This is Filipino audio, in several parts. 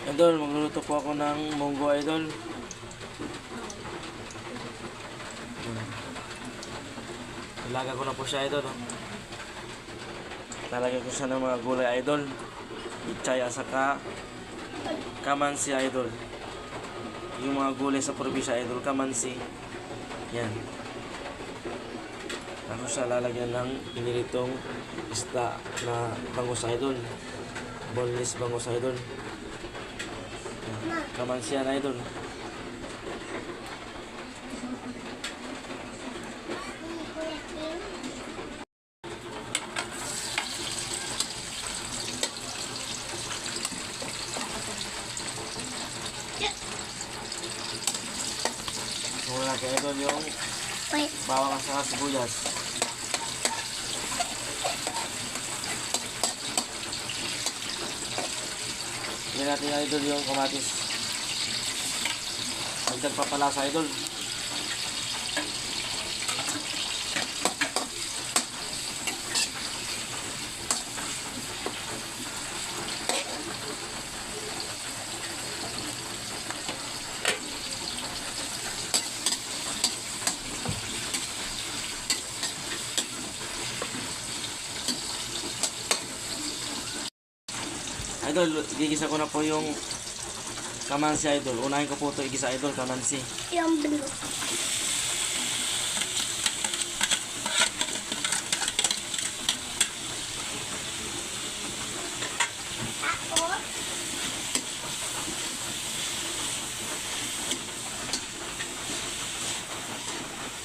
Idol, magluluto po ako ng munggo, idol. Ilaga ko na po siya, idol. Lalagay ko siya ng mga gulay, idol. Ichay at saka kamansi, idol. Yung mga gulay sa probinsya, idol, kamansi. Yan. Tapos siya lalagyan ng piniritong isda na bangus, idol. Boneless bangus, idol. Kamansi yan, idol. Muna natin, idol, yung bawang at saka sibuyas. Yan natin, idol, yung kamatis. Magdagpapalasa, idol. Idol, gigisa ko na po yung kamansi, idol. Unahin ko po ito igisa, idol, kamansi. Yung blue.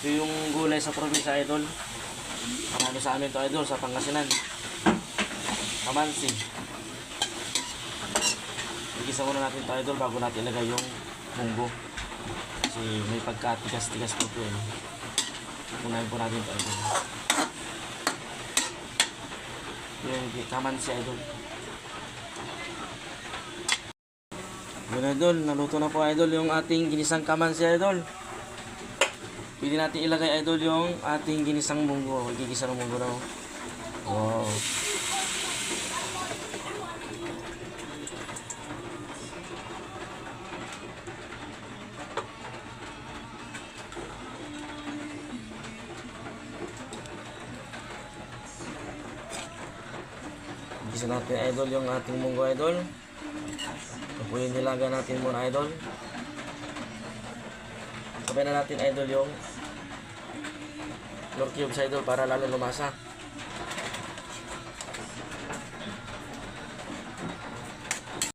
Ito yung gulay sa probinsya, idol. Ano sa amin to, idol, sa Pangasinan. Kamansi. Igisa muna natin ito, idol, bago natin ilagay yung munggo. Kasi may pagkatigas-tigas po ito, eh. Unahin po natin ito, idol. Yung kamansi, idol. Yun, idol, naluto na po, idol, yung ating ginisang kamansi, idol. Pwede natin ilagay, idol, yung ating ginisang munggo. Igigisa ng munggo na. Wow. Igisa natin, idol, yung ating munggo, idol. Ito yung nilaga natin muna, idol. Sabay na natin, idol, yung flour cubes, idol, para lalo lumasa.